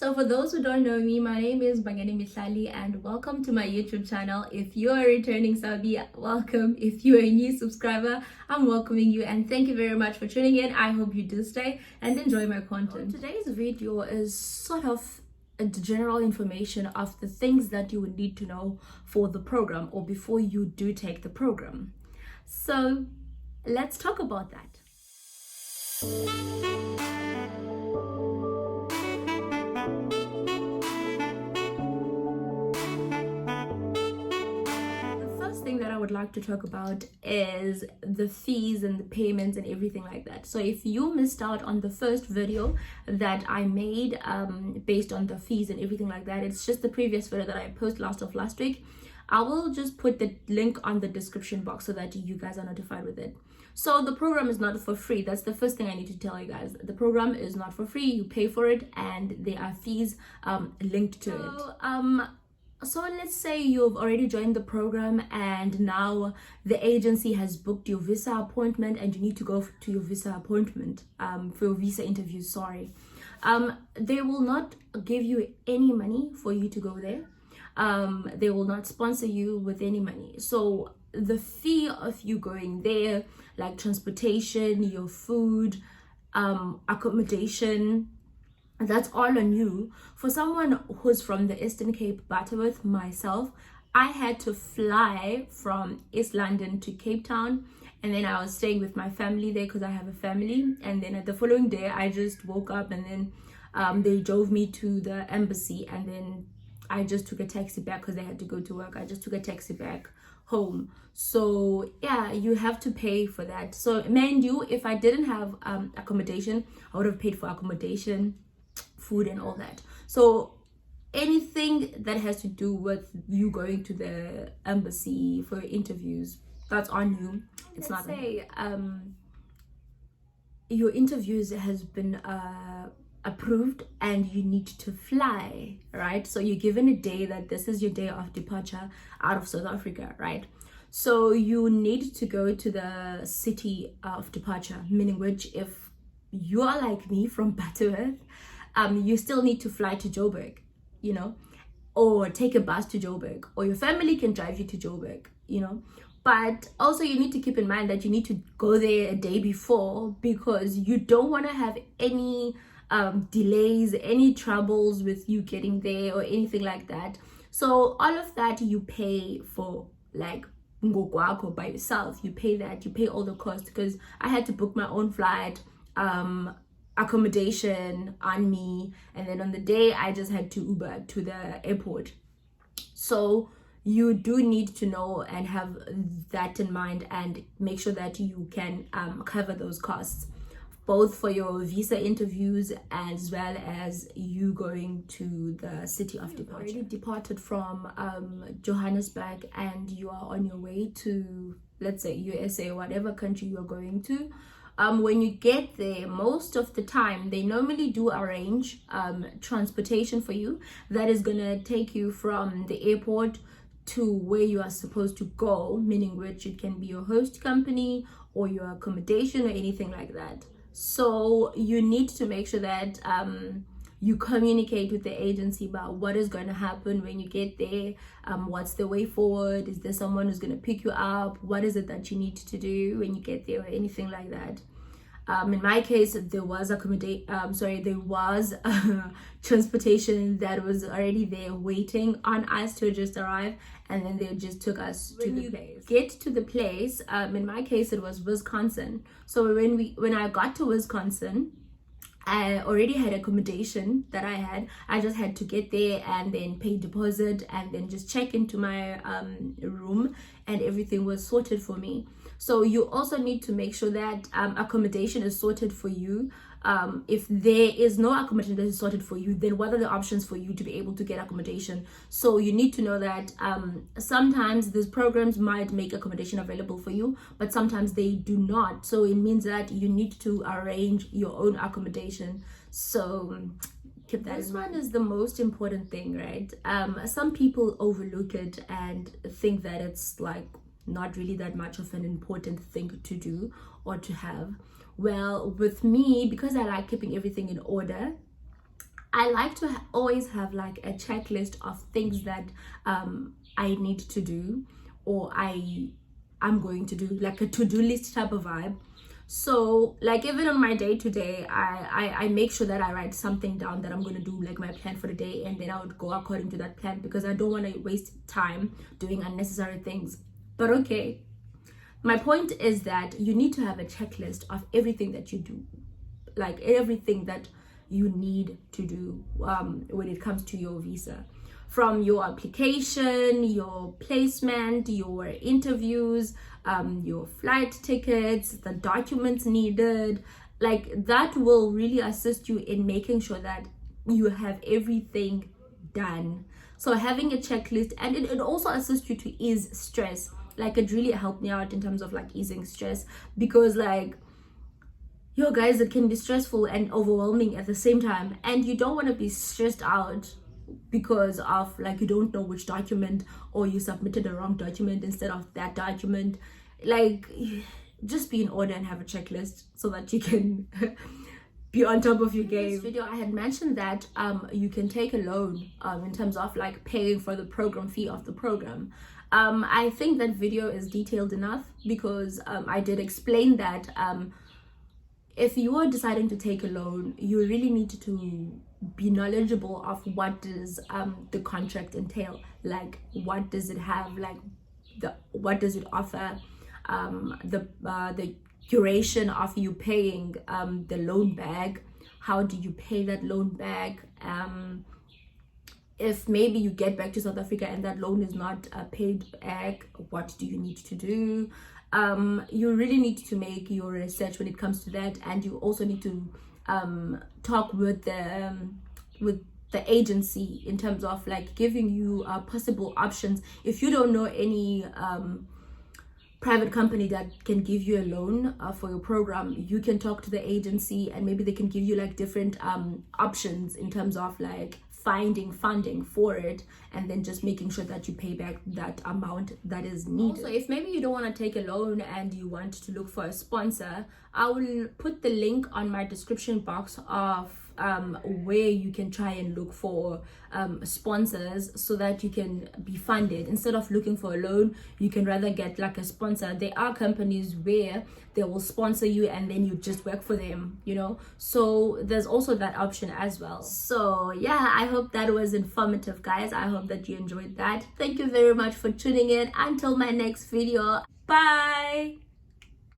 So for those who don't know me, my name is Bangani Mihlali and welcome to my YouTube channel. If you're a returning subby, welcome. If you're a new subscriber, I'm welcoming you and thank you very much for tuning in. I hope you do stay and enjoy my content. Today's video is sort of a general information of the things that you would need to know for the program or before you do take the program. So let's talk about that. That I would like to talk about is the fees and the payments and everything like that. So if you missed out on the first video that I made based on the fees and everything like that, it's just the previous video that I posted last week. I will just put the link on the description box so that you guys are notified with it. So the program is not for free. That's the first thing I need to tell you guys. The program is not for free. You pay for it and there are fees linked to it. So let's say you've already joined the program and now the agency has booked your visa appointment and you need to go to your visa appointment, for your visa interview, sorry. They will not give you any money for you to go there. They will not sponsor you with any money. So the fee of you going there, like transportation, your food, accommodation, that's all on you. For someone who's from the Eastern Cape, Butterworth, myself, I had to fly from East London to Cape Town, and then I was staying with my family there because I have a family. And then the following day I just woke up and then they drove me to the embassy, and then I just took a taxi back because they had to go to work. I just took a taxi back home. So yeah, you have to pay for that. So mind you, if I didn't have accommodation, I would have paid for accommodation, food and all that. So anything that has to do with you going to the embassy for interviews, that's on you. It's not say your interviews has been approved and you need to fly, right? So you're given a day that this is your day of departure out of South Africa, right? So you need to go to the city of departure, meaning which if you are like me from Butterworth, you still need to fly to Joburg, you know, or take a bus to Joburg, or your family can drive you to Joburg, you know. But also you need to keep in mind that you need to go there a day before, because you don't want to have any delays, any troubles with you getting there or anything like that. So all of that you pay for, like ngokwako by yourself. You pay that, you pay all the costs, because I had to book my own flight, accommodation on me, and then on the day I just had to Uber to the airport. So you do need to know and have that in mind and make sure that you can cover those costs, both for your visa interviews as well as you going to the city of departure. Already departed from Johannesburg and you are on your way to, let's say, USA or whatever country you are going to. When you get there, most of the time they normally do arrange transportation for you that is gonna take you from the airport to where you are supposed to go, meaning which it can be your host company or your accommodation or anything like that. So you need to make sure that you communicate with the agency about what is going to happen when you get there, what's the way forward, is there someone who's going to pick you up, what is it that you need to do when you get there or anything like that. In my case, there was transportation that was already there waiting on us to just arrive, and then they just took us to the place. Get to the place, in my case it was Wisconsin. So when I got to Wisconsin, I already had accommodation that I just had to get there and then pay deposit and then just check into my room, and everything was sorted for me. So you also need to make sure that accommodation is sorted for you. If there is no accommodation that is sorted for you, then what are the options for you to be able to get accommodation? So you need to know that sometimes these programs might make accommodation available for you, but sometimes they do not. So it means that you need to arrange your own accommodation. So keep that. This one is the most important thing, right? Some people overlook it and think that it's like not really that much of an important thing to do or to have. Well, with me, because I like keeping everything in order, I like to always have like a checklist of things that I need to do, or I'm going to do, like a to-do list type of vibe. So like even on my day to day, I make sure that I write something down that I'm going to do, like my plan for the day, and then I would go according to that plan, because I don't want to waste time doing unnecessary things. But okay, my point is that you need to have a checklist of everything that you do, like everything that you need to do when it comes to your visa, from your application, your placement, your interviews, your flight tickets, the documents needed. Like that will really assist you in making sure that you have everything done. So having a checklist, and it also assists you to ease stress. Like it really helped me out in terms of like easing stress, because like, yo guys, it can be stressful and overwhelming at the same time, and you don't want to be stressed out because of like you don't know which document, or you submitted the wrong document instead of that document. Like just be in order and have a checklist so that you can be on top of your game. In this video I had mentioned that you can take a loan in terms of like paying for the program fee of the program. I think that video is detailed enough, because I did explain that if you are deciding to take a loan, you really need to be knowledgeable of what does the contract entail. Like what does it have, like what does it offer, the duration of you paying the loan back, how do you pay that loan back, if maybe you get back to South Africa and that loan is not paid back, what do you need to do? You really need to make your research when it comes to that, and you also need to talk with the agency in terms of like giving you possible options. If you don't know any private company that can give you a loan for your program, you can talk to the agency, and maybe they can give you like different options in terms of like finding funding for it, and then just making sure that you pay back that amount that is needed. Also, if maybe you don't want to take a loan and you want to look for a sponsor, I will put the link on my description box of where you can try and look for sponsors, so that you can be funded. Instead of looking for a loan, you can rather get like a sponsor. There are companies where they will sponsor you and then you just work for them, you know, so there's also that option as well. So yeah, I hope that was informative, guys. I hope that you enjoyed that. Thank you very much for tuning in. Until my next video, bye.